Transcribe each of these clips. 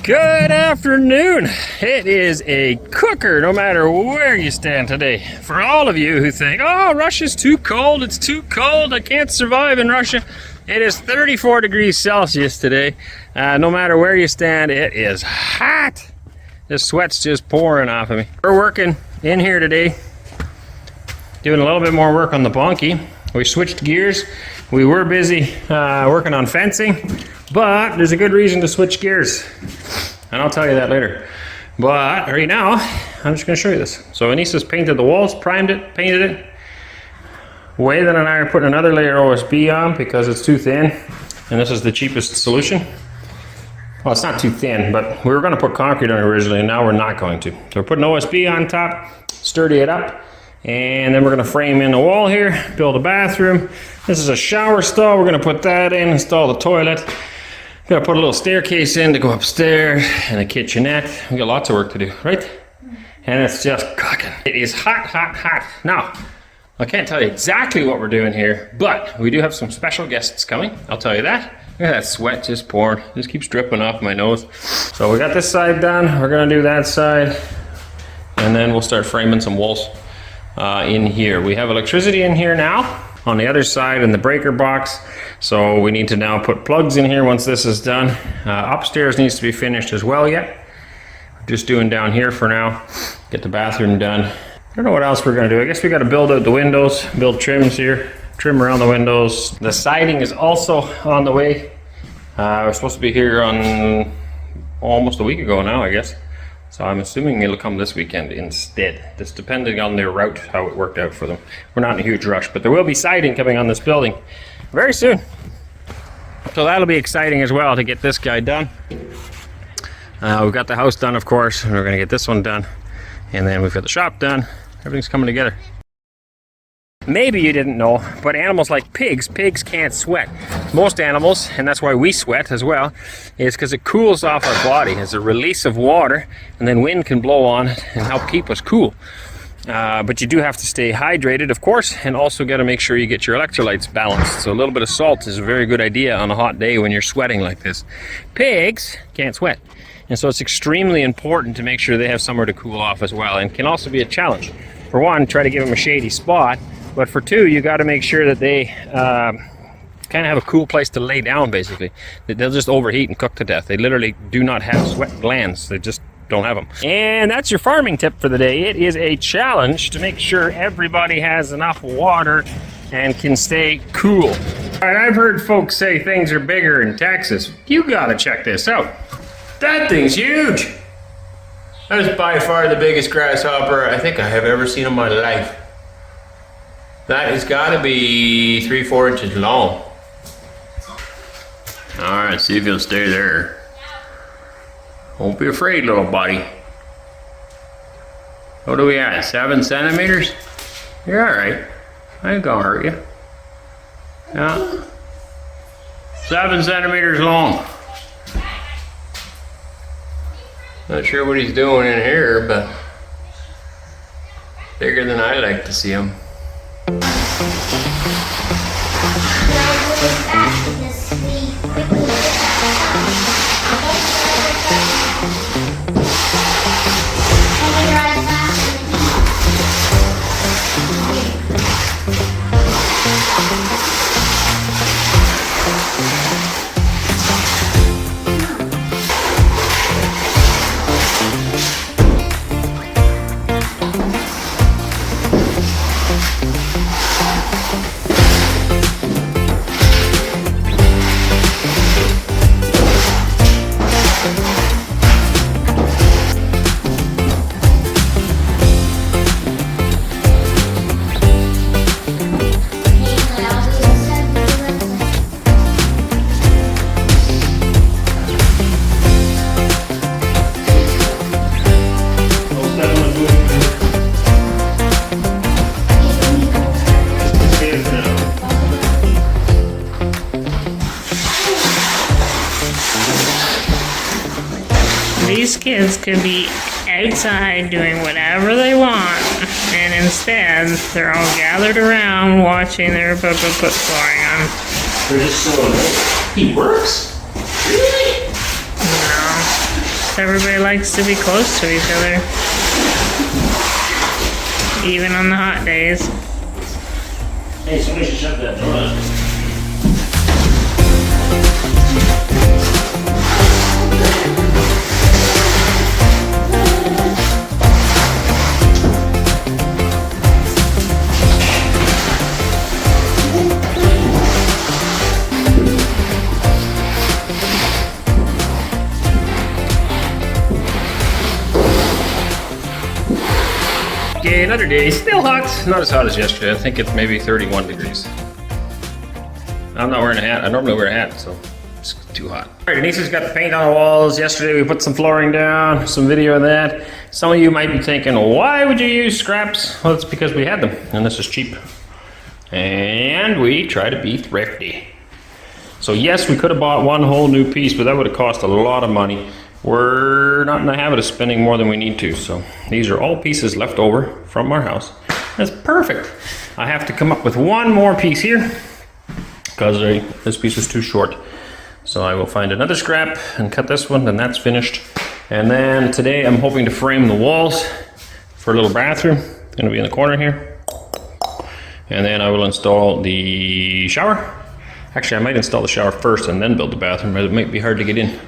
Good afternoon. It is a cooker no matter where you stand today. For all of you who think, oh, Russia's too cold, it's too cold, I can't survive in Russia. It is 34 degrees Celsius today. No matter where you stand, it is hot. The sweat's just pouring off of me. We're working in here today, doing a little bit more work on the bunkie. We switched gears. We were busy working on fencing, but there's a good reason to switch gears. And I'll tell you that later. But right now, I'm just going to show you this. So Anneesa's painted the walls, primed it, painted it. Wayden and I are putting another layer of OSB on because it's too thin. And this is the cheapest solution. Well, it's not too thin, but we were going to put concrete on it originally, and now we're not going to. So we're putting OSB on top, sturdy it up. And then we're going to frame in the wall here, build a bathroom. This is a shower stall. We're going to put that in, install the toilet. Got to put a little staircase in to go upstairs and a kitchenette. We got lots of work to do, right? And it's just cooking. It is hot, hot, hot. Now, I can't tell you exactly what we're doing here, but we do have some special guests coming. I'll tell you that. Look at that sweat just pouring. Just keeps dripping off my nose. So we got this side done. We're going to do that side. And then we'll start framing some walls in here. We have electricity in here now. On the other side in the breaker box, so we need to now put plugs in here once this is done. Upstairs needs to be finished as well yet. Just doing down here for now. Get the bathroom done. I don't know what else we're going to do. I guess we got to build out the windows, build trims here, trim around the windows. The siding is also on the way. We're supposed to be here on almost a week ago now, I guess. So I'm assuming it'll come this weekend instead. Just depending on their route, how it worked out for them. We're not in a huge rush, but there will be siding coming on this building very soon. So that'll be exciting as well to get this guy done. We've got the house done, of course, and we're going to get this one done. And then we've got the shop done. Everything's coming together. Maybe you didn't know, but animals like pigs can't sweat. Most animals, and that's why we sweat as well, is because it cools off our body. It's a release of water, and then wind can blow on it and help keep us cool. But you do have to stay hydrated, of course, and also got to make sure you get your electrolytes balanced. So a little bit of salt is a very good idea on a hot day when you're sweating like this. Pigs can't sweat, and so it's extremely important to make sure they have somewhere to cool off as well, and can also be a challenge. For one, try to give them a shady spot. But for two, you got to make sure that they kind of have a cool place to lay down, basically. They'll just overheat and cook to death. They literally do not have sweat glands. They just don't have them. And that's your farming tip for the day. It is a challenge to make sure everybody has enough water and can stay cool. All right, I've heard folks say things are bigger in Texas. You got to check this out. That thing's huge. That is by far the biggest grasshopper I think I have ever seen in my life. That has got to be 3-4 inches long. Alright, see if he'll stay there. Don't be afraid, little buddy. What are we at? 7 centimeters? You're alright. I ain't gonna hurt you. Yeah. 7 centimeters long. Not sure what he's doing in here, but bigger than I like to see him. These kids could be outside doing whatever they want, and instead they're all gathered around watching their put flooring on. They're just so he works? Really? No. Everybody likes to be close to each other. Even on the hot days. Hey, somebody should shut that door. Okay, another day, still hot. Not as hot as yesterday. I think it's maybe 31 degrees. I'm not wearing a hat. I normally wear a hat, so it's too hot. All right, Anneesa's got the paint on the walls. Yesterday we put some flooring down, some video of that. Some of you might be thinking, why would you use scraps? Well, it's because we had them, and this is cheap. And we try to be thrifty. So yes, we could have bought one whole new piece, but that would have cost a lot of money. We're not in the habit of spending more than we need to, so these are all pieces left over from our house. That's perfect. I have to come up with one more piece here because this piece was too short. So I will find another scrap and cut this one, and that's finished. And then today I'm hoping to frame the walls for a little bathroom. It's going to be in the corner here. And then I will install the shower. Actually, I might install the shower first and then build the bathroom, but it might be hard to get in.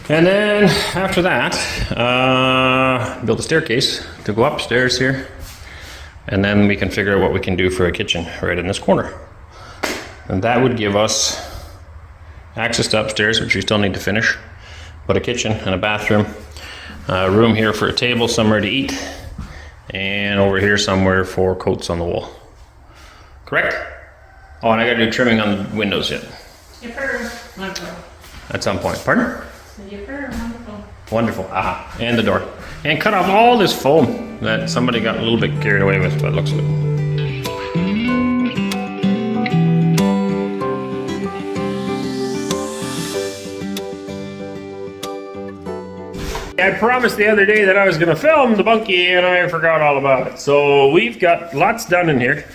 And then after that, build a staircase to go upstairs here. And then we can figure out what we can do for a kitchen right in this corner. And that would give us access to upstairs, which we still need to finish, but a kitchen and a bathroom, room here for a table, somewhere to eat, and over here somewhere for coats on the wall. Correct? Oh, and I gotta do trimming on the windows yet. At some point. Pardon? Wonderful. Wonderful. Aha. And the door. And cut off all this foam that somebody got a little bit carried away with, but it looks good. I promised the other day that I was going to film the bunkie, and I forgot all about it. So we've got lots done in here.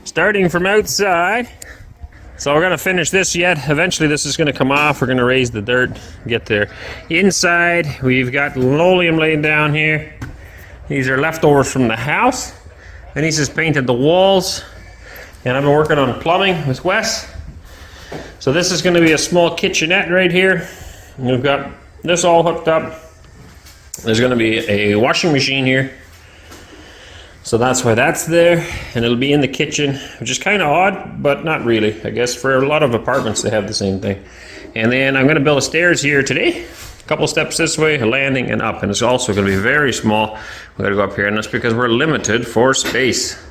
Starting from outside. So we're going to finish this yet. Eventually this is going to come off. We're going to raise the dirt, get there. Inside, we've got linoleum laid down here. These are leftovers from the house. Anneesa's painted the walls. And I've been working on plumbing with Wes. So this is going to be a small kitchenette right here. And we've got this all hooked up. There's going to be a washing machine here. So that's why that's there, and it'll be in the kitchen, which is kind of odd, but not really. I guess for a lot of apartments they have the same thing. And then I'm going to build a stairs here today. A couple steps this way, a landing, and up. And it's also going to be very small. We're going to go up here, and that's because we're limited for space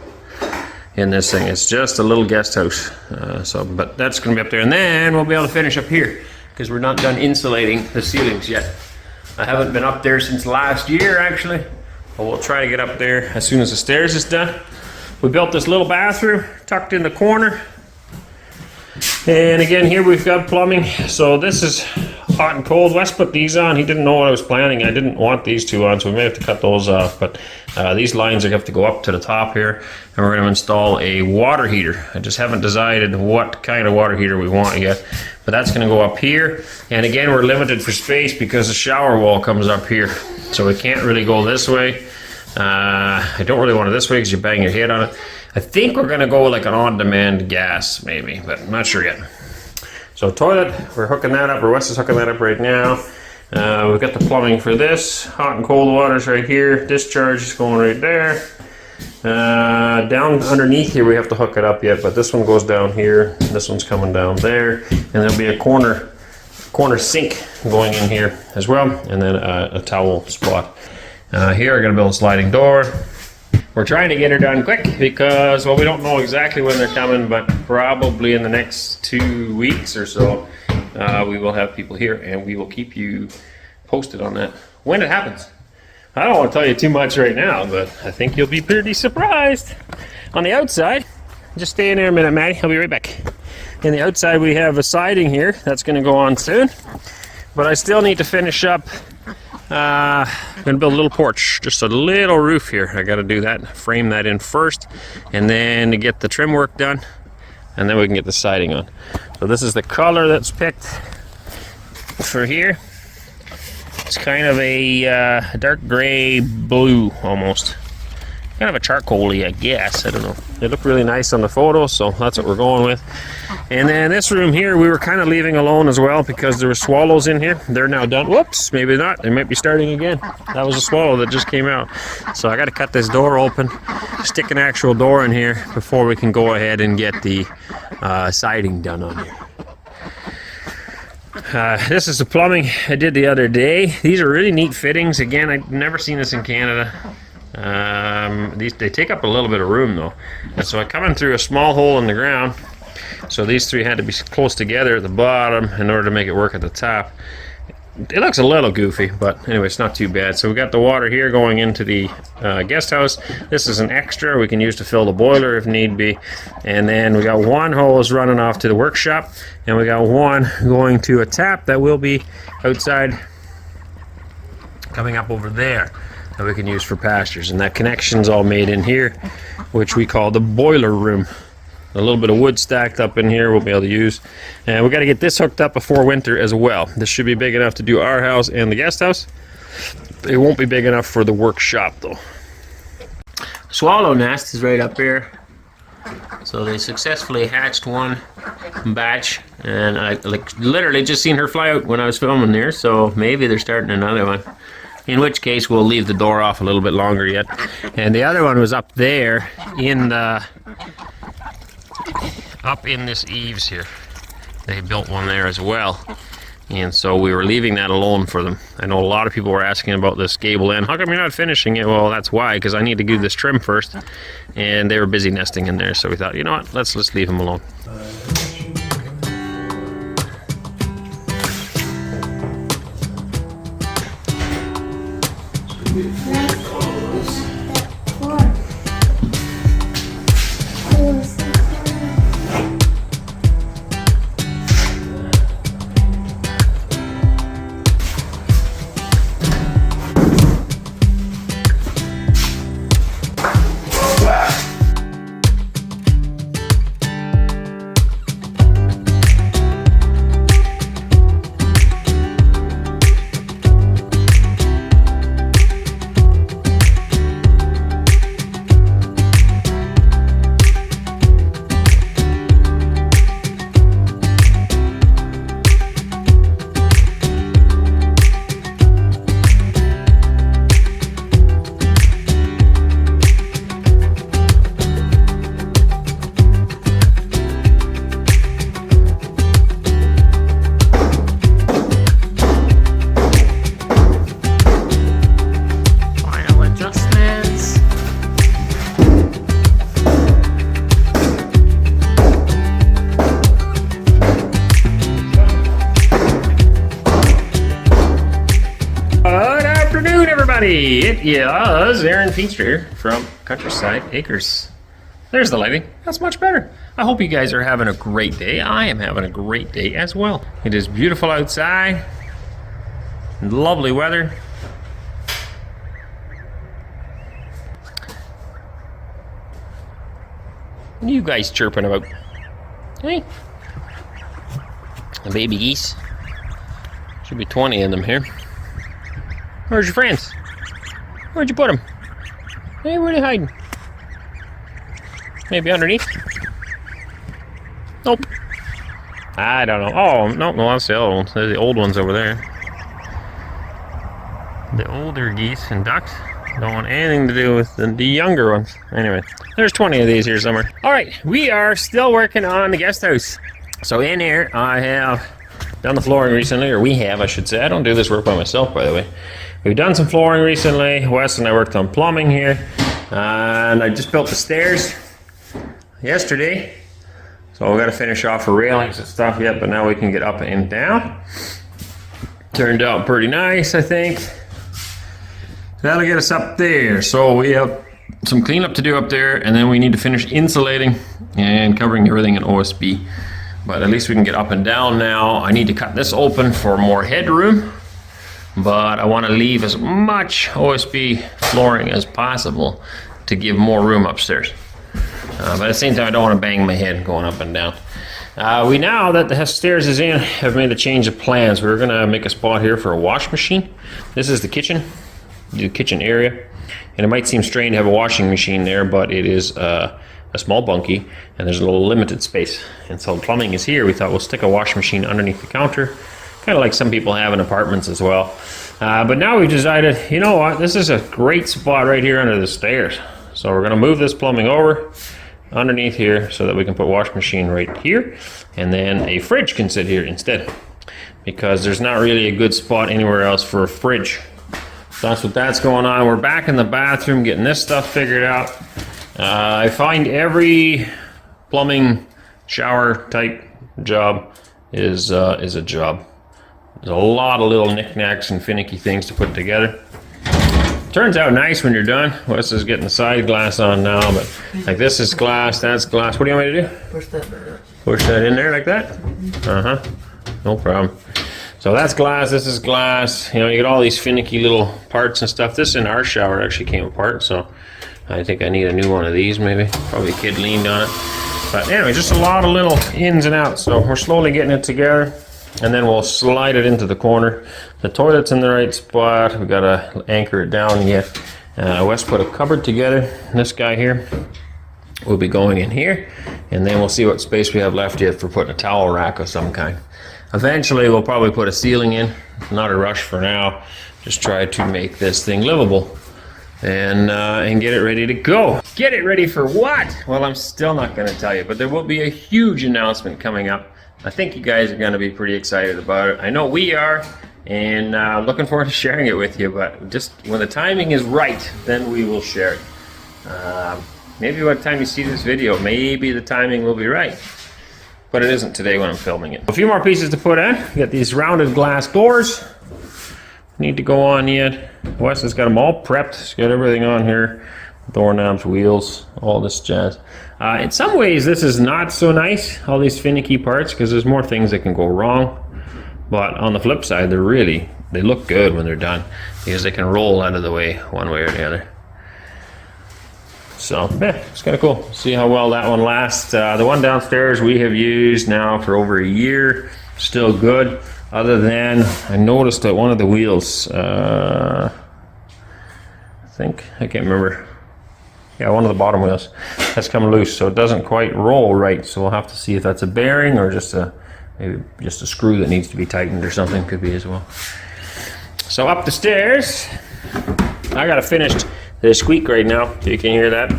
in this thing. It's just a little guest house. But that's going to be up there, and then we'll be able to finish up here because we're not done insulating the ceilings yet. I haven't been up there since last year, actually. But we'll try to get up there as soon as the stairs is done. We built this little bathroom tucked in the corner. And again, here we've got plumbing. So this is hot and cold. Wes put these on. He didn't know what I was planning. I didn't want these two on, so we may have to cut those off. But these lines are going to have to go up to the top here. And we're going to install a water heater. I just haven't decided what kind of water heater we want yet. But that's going to go up here. And again, we're limited for space because the shower wall comes up here. So we can't really go this way. I don't really want it this way because you bang your head on it. I think we're going to go like an on-demand gas, maybe, but I'm not sure yet. So toilet, we're hooking that up, or Wes is hooking that up right now. We've got the plumbing for this. Hot and cold water's right here. Discharge is going right there. Down underneath here we have to hook it up yet, but this one goes down here. This one's coming down there. And there'll be a corner sink going in here as well, and then a towel spot. Here we're going to build a sliding door. We're trying to get her done quick because, well, we don't know exactly when they're coming, but probably in the next 2 weeks or so, we will have people here, and we will keep you posted on that when it happens. I don't want to tell you too much right now, but I think you'll be pretty surprised. On the outside, just stay in there a minute, Maddie. I'll be right back. On the outside, we have a siding here that's going to go on soon, but I still need to finish up. I'm going to build a little porch, just a little roof here. I got to do that, frame that in first, and then to get the trim work done, and then we can get the siding on. So this is the color that's picked for here. It's kind of a dark gray blue almost. Kind of a charcoal-y, I guess. I don't know. They look really nice on the photos, so that's what we're going with. And then this room here, we were kind of leaving alone as well because there were swallows in here. They're now done. Whoops, maybe not. They might be starting again. That was a swallow that just came out. So I got to cut this door open, stick an actual door in here before we can go ahead and get the siding done on here. This is the plumbing I did the other day. These are really neat fittings. Again, I've never seen this in Canada. They take up a little bit of room though, and so I come in through a small hole in the ground, so these three had to be close together at the bottom in order to make it work at the top. It looks a little goofy, but anyway, it's not too bad. So we got the water here going into the guest house. This is an extra we can use to fill the boiler if need be, and then we got one hose running off to the workshop, and we got one going to a tap that will be outside coming up over there that we can use for pastures, and that connection's all made in here, which we call the boiler room. A little bit of wood stacked up in here we'll be able to use, and we got to get this hooked up before winter as well. This should be big enough to do our house and the guest house. It won't be big enough for the workshop though. Swallow nest is right up here, so they successfully hatched one batch, and I literally just seen her fly out when I was filming there, so maybe they're starting another one. In which case we'll leave the door off a little bit longer yet. And the other one was up there in the this eaves here. They built one there as well, and so we were leaving that alone for them. I know a lot of people were asking about this gable end. How come you're not finishing it? Well, that's why, because I need to do this trim first, and they were busy nesting in there, so we thought, you know what, let's just leave them alone. It is Arend here from Countryside Acres. There's the lighting. That's much better. I hope you guys are having a great day. I am having a great day as well. It is beautiful outside. Lovely weather. What are you guys chirping about? Hey? The baby geese. Should be 20 of them here. Where's your friends? Where'd you put them? Hey, where are they hiding? Maybe underneath? Nope. I don't know. Oh, no, that's the other ones. There's the old ones over there. The older geese and ducks don't want anything to do with the younger ones. Anyway, there's 20 of these here somewhere. All right, we are still working on the guest house. So in here, I have done the flooring recently, or we have, I should say. I don't do this work by myself, by the way. We've done some flooring recently. Wes and I worked on plumbing here, and I just built the stairs yesterday. So we got to finish off the railings and stuff yet, but now we can get up and down. Turned out pretty nice, I think. That'll get us up there. So we have some cleanup to do up there, and then we need to finish insulating and covering everything in OSB. But at least we can get up and down now. I need to cut this open for more headroom, but I want to leave as much OSB flooring as possible to give more room upstairs. But at the same time, I don't want to bang my head going up and down. We now that the stairs is in, have made a change of plans. We're gonna make a spot here for a wash machine. This is the kitchen area. And it might seem strange to have a washing machine there, but it is a small bunkie, and there's a little limited space. And so plumbing is here. We thought we'll stick a washing machine underneath the counter, kind of like some people have in apartments as well. But now we've decided, you know what, this is a great spot right here under the stairs. So we're gonna move this plumbing over underneath here so that we can put washing machine right here, and then a fridge can sit here instead, because there's not really a good spot anywhere else for a fridge. So that's going on. We're back in the bathroom getting this stuff figured out. I find every plumbing shower type job is a job. There's a lot of little knickknacks and finicky things to put together. Turns out nice when you're done. Wes is getting the side glass on now, but like this is glass, that's glass. What do you want me to do? Push that back up. Push that in there like that? Uh-huh. No problem. So that's glass, this is glass. You know, you get all these finicky little parts and stuff. This in our shower actually came apart, so I think I need a new one of these maybe. Probably a kid leaned on it. But anyway, just a lot of little ins and outs. So we're slowly getting it together, and then we'll slide it into the corner. The toilet's in the right spot. We gotta anchor it down yet. Wes put a cupboard together. This guy here will be going in here, and then we'll see what space we have left yet for putting a towel rack of some kind. Eventually, we'll probably put a ceiling in. Not a rush for now. Just try to make this thing livable and get it ready to go. Get it ready for what? Well, I'm still not going to tell you, but there will be a huge announcement coming up. I think you guys are going to be pretty excited about it. I know we are, and looking forward to sharing it with you, but just when the timing is right, then we will share it. Maybe by the time you see this video, maybe the timing will be right. But it isn't today when I'm filming it. A few more pieces to put in. We got these rounded glass doors. Need to go on yet. Wes has got them all prepped. He's got everything on here. Doorknobs, wheels, all this jazz. In some ways, this is not so nice, all these finicky parts, because there's more things that can go wrong. But on the flip side, they look good when they're done, because they can roll out of the way one way or the other. So, yeah, it's kind of cool. See how well that one lasts. The one downstairs we have used now for over a year. Still good. Other than, I noticed that one of the wheels, I can't remember. Yeah, one of the bottom wheels has come loose, so it doesn't quite roll right. So we'll have to see if that's a bearing or maybe just a screw that needs to be tightened or something. Could be as well. So up the stairs. I got to finish the squeak right now, so you can hear that.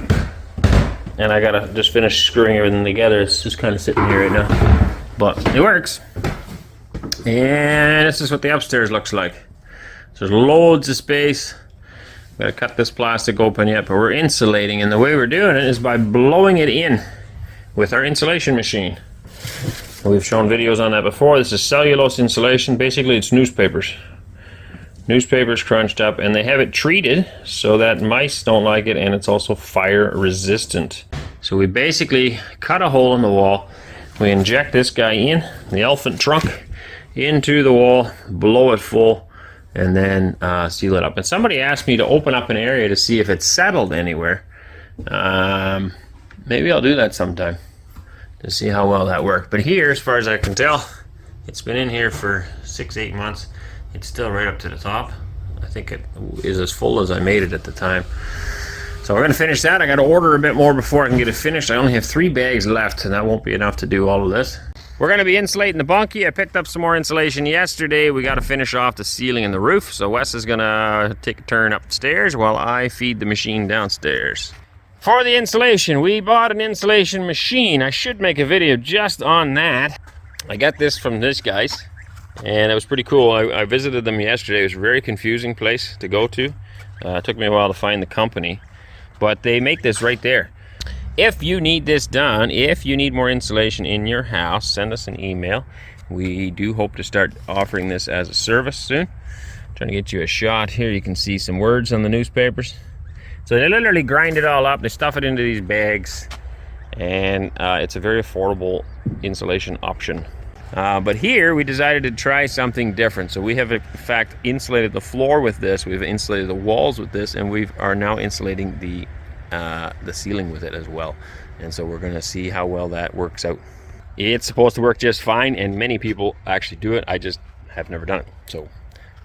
And I gotta just finish screwing everything together. It's just kind of sitting here right now, but it works. And this is what the upstairs looks like. So there's loads of space. Gotta cut this plastic open yet, but we're insulating, and the way we're doing it is by blowing it in with our insulation machine. We've shown videos on that before. This is cellulose insulation. Basically, it's newspapers. Newspapers crunched up, and they have it treated so that mice don't like it, and it's also fire resistant. So we basically cut a hole in the wall. We inject this guy in, the elephant trunk, into the wall, blow it full, and then seal it up. And somebody asked me to open up an area to see if it's settled anywhere. Maybe I'll do that sometime to see how well that worked. But here, as far as I can tell, it's been in here for 6-8 months. It's still right up to the top. I think it is as full as I made it at the time. So we're going to finish that. I got to order a bit more before I can get it finished. I only have 3 bags left, and that won't be enough to do all of this. We're going to be insulating the bunkie. I picked up some more insulation yesterday. We got to finish off the ceiling and the roof. So Wes is going to take a turn upstairs while I feed the machine downstairs. For the insulation, we bought an insulation machine. I should make a video just on that. I got this from this guy's, and it was pretty cool. I visited them yesterday. It was a very confusing place to go to. It took me a while to find the company, but they make this right there. If you need this done, if you need more insulation in your house, send us an email. We do hope to start offering this as a service soon. Trying to get you a shot here. You can see some words on the newspapers. So they literally grind it all up. They stuff it into these bags, and it's a very affordable insulation option. But here we decided to try something different. So we have in fact insulated the floor with this. We've insulated the walls with this, and we are now insulating the ceiling with it as well. And so we're going to see how well that works out. It's supposed to work just fine, and many people actually do it. I just have never done it. So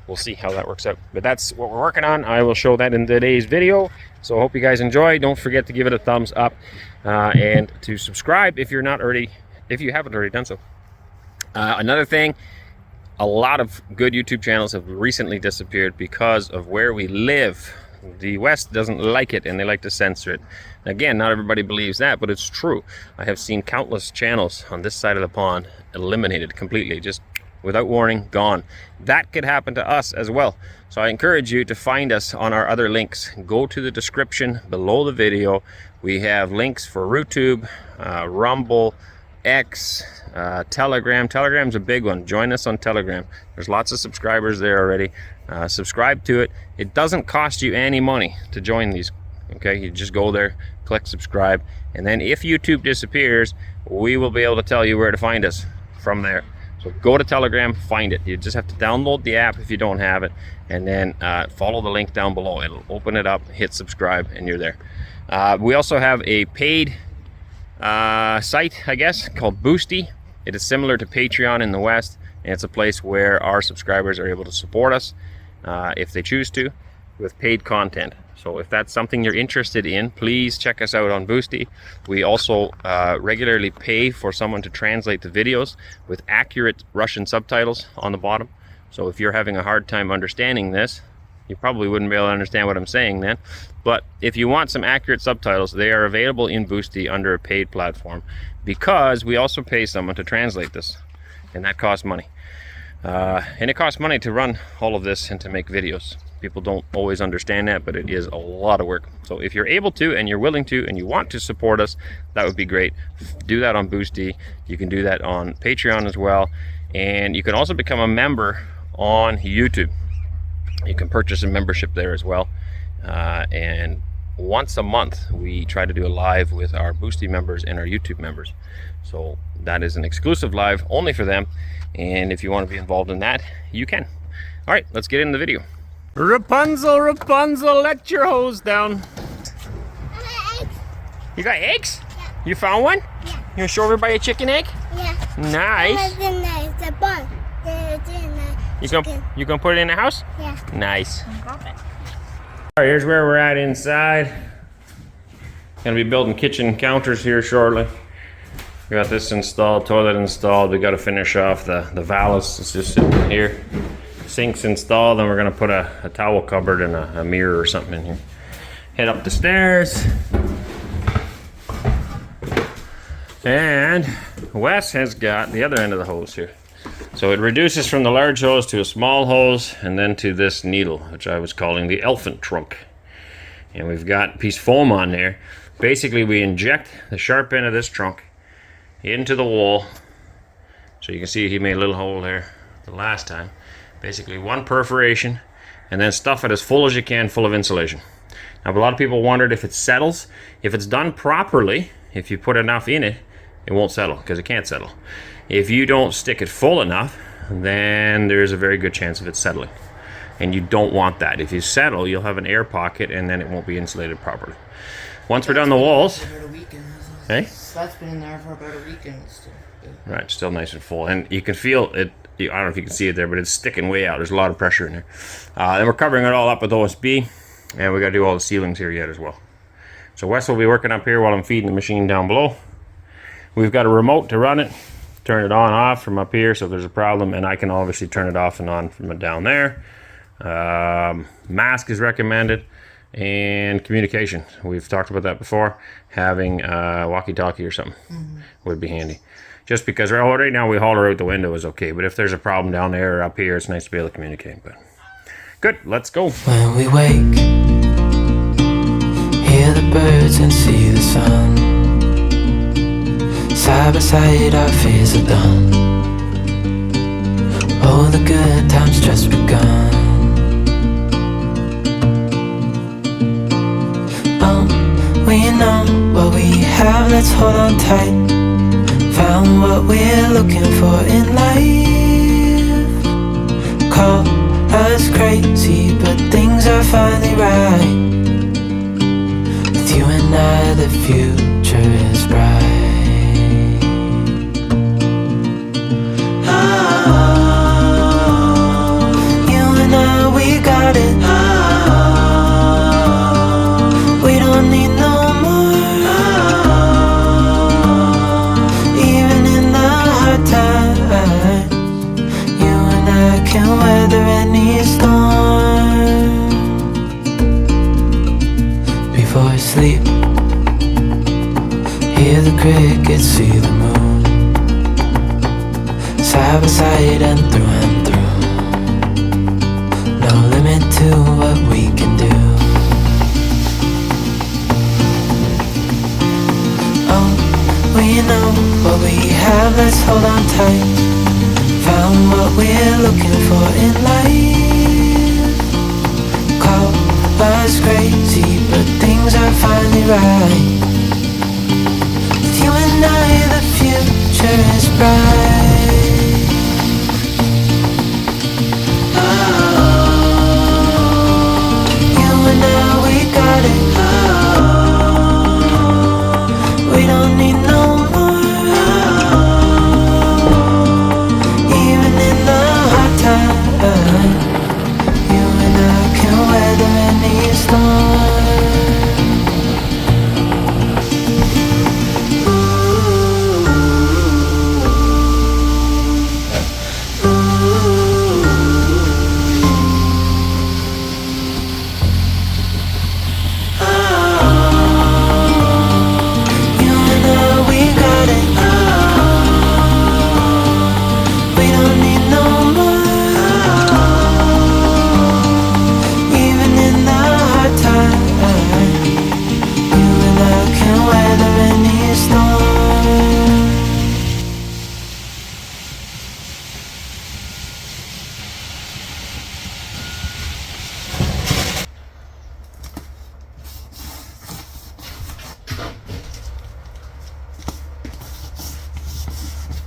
we'll see how that works out. But that's what we're working on. I will show that in today's video. So I hope you guys enjoy. Don't forget to give it a thumbs up and to subscribe if you haven't already done so. Another thing, a lot of good YouTube channels have recently disappeared because of where we live. The West doesn't like it, and they like to censor it. Again, not everybody believes that, but it's true. I have seen countless channels on this side of the pond eliminated completely, just without warning, gone. That could happen to us as well. So I encourage you to find us on our other links. Go to the description below the video. We have links for YouTube, Rumble, X, Telegram. Telegram's a big one. Join us on Telegram. There's lots of subscribers there already. Subscribe to it. It doesn't cost you any money to join these. Okay, you just go there, click subscribe, and then if YouTube disappears, we will be able to tell you where to find us from there. So go to Telegram, find it. You just have to download the app if you don't have it, and then follow the link down below. It'll open it up, hit subscribe, and you're there. We also have a paid site, I guess, called Boosty. It is similar to Patreon in the West, and it's a place where our subscribers are able to support us if they choose to with paid content. So if that's something you're interested in, please check us out on Boosty. We also regularly pay for someone to translate the videos with accurate Russian subtitles on the bottom. So if you're having a hard time understanding this, you probably wouldn't be able to understand what I'm saying then. But if you want some accurate subtitles, they are available in Boosty under a paid platform, because we also pay someone to translate this, and that costs money. And it costs money to run all of this and to make videos. People don't always understand that, but it is a lot of work. So if you're able to, and you're willing to, and you want to support us, that would be great. Do that on Boosty. You can do that on Patreon as well. And you can also become a member on YouTube. You can purchase a membership there as well. And once a month, we try to do a live with our Boosty members and our YouTube members. So that is an exclusive live only for them. And if you want to be involved in that, you can. All right, let's get into the video. Rapunzel, Rapunzel, let your hose down. You got eggs? Yeah. You found one? Yeah. You gonna show everybody a chicken egg? Yeah. Nice. The bun. You gonna put it in the house? Yeah. Nice. All right, here's where we're at inside. Gonna be building kitchen counters here shortly. We got this installed, toilet installed. We got to finish off the valance. It's just sitting here. Sink's installed, and we're gonna put a towel cupboard and a mirror or something in here. Head up the stairs. And Wes has got the other end of the hose here. So it reduces from the large hose to a small hose, and then to this needle, which I was calling the elephant trunk. And we've got a piece of foam on there. Basically, we inject the sharp end of this trunk into the wall. So you can see he made a little hole there the last time. Basically one perforation, and then stuff it as full as you can, full of insulation. Now, a lot of people wondered if it settles. If it's done properly, if you put enough in it, it won't settle, because it can't settle. If you don't stick it full enough, then there's a very good chance of it settling. And you don't want that. If you settle, you'll have an air pocket, and then it won't be insulated properly. Once we're done the walls, hey? That's been in there for about a week and it's still good. Right, still nice and full. And you can feel it, I don't know if you can see it there, but it's sticking way out. There's a lot of pressure in there. Then we're covering it all up with OSB, and we got to do all the ceilings here yet as well. So Wes will be working up here while I'm feeding the machine down below. We've got a remote to run it, turn it on off from up here, so if there's a problem, and I can obviously turn it off and on from down there. Mask is recommended, and communication. We've talked about that before. Having a walkie-talkie or something would be handy. Just because right now we holler out the window is okay, but if there's a problem down there or up here, it's nice to be able to communicate. But good, let's go. When we wake, hear the birds and see the sun. Side by side our fears are done. Oh, the good times just begun. We know what we have, let's hold on tight. Found what we're looking for in life. Call us crazy, but things are finally right. With you and I, the future is bright. any storm. Before sleep, hear the crickets, see the moon, side by side and through. No limit to what we can do. Oh, we know what we have, let's hold on tight. Found what we're looking for in life. Call us crazy, but things are finally right. With you and I, the future is bright. Oh, you and I, we got it. Oh, we don't need no more. Even in the hard time, you and I can weather any storm.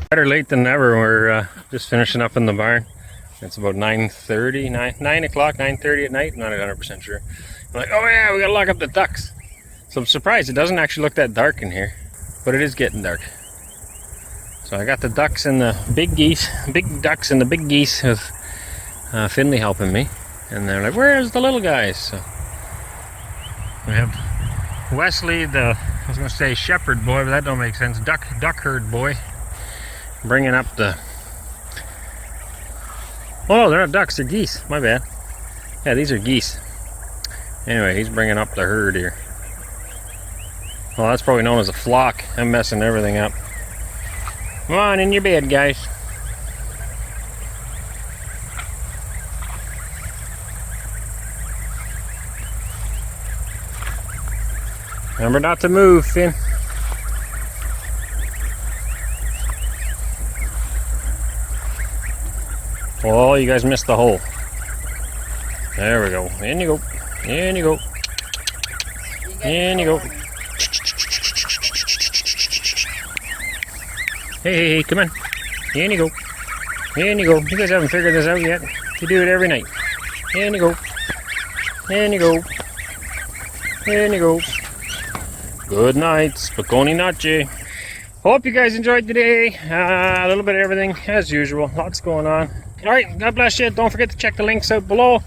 Better late than never. We're just finishing up in the barn. It's about 9:30, 9 o'clock, 9:30 at night. I'm not 100% sure. I'm like, oh yeah, we gotta lock up the ducks. So I'm surprised it doesn't actually look that dark in here, but it is getting dark. So I got the ducks and the big geese, big ducks and the big geese with Finley helping me. And they're like, where's the little guys? So we have Wesley, I was gonna say shepherd boy, but that don't make sense. Duck herd boy. Bringing up the... Oh no, they're not ducks, they're geese. My bad. Yeah, these are geese. Anyway, he's bringing up the herd here. Well, that's probably known as a flock. I'm messing everything up. Come on, in your bed, guys. Remember not to move, Finn. Oh, you guys missed the hole. There we go. In you go. In you go. In you go. Hey, come on. In you go. In you go. You guys haven't figured this out yet. You do it every night. In you go. In you go. In you go. Good night. Spokoni noche. Hope you guys enjoyed today. A little bit of everything as usual. Lots going on. Alright, God bless you. Don't forget to check the links out below.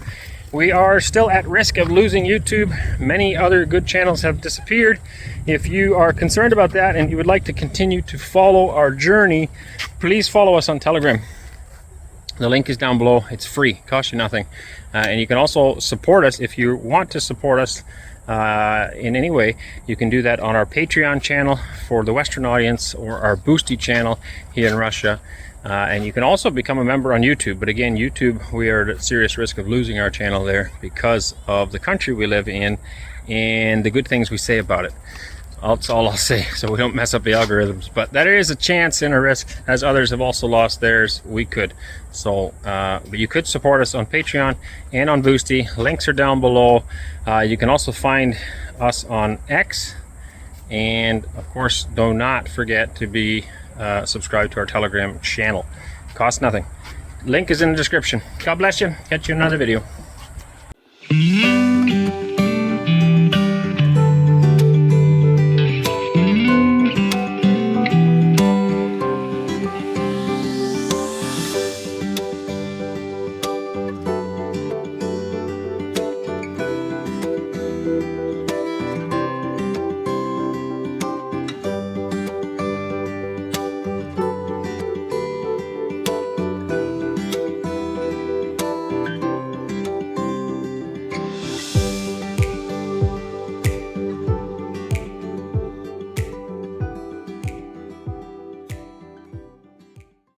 We are still at risk of losing YouTube. Many other good channels have disappeared. If you are concerned about that and you would like to continue to follow our journey, please follow us on Telegram. The link is down below. It's free, costs you nothing. And you can also support us if you want to support us in any way. You can do that on our Patreon channel for the Western audience, or our Boosty channel here in Russia. And you can also become a member on YouTube. But again, YouTube, we are at serious risk of losing our channel there because of the country we live in and the good things we say about it. That's all I'll say, so we don't mess up the algorithms. But there is a chance and a risk, as others have also lost theirs. We could. So, but you could support us on Patreon and on Boosty. Links are down below. You can also find us on X. And of course, do not forget to be subscribed to our Telegram channel. Costs nothing. Link is in the description. God bless you. Catch you in another video.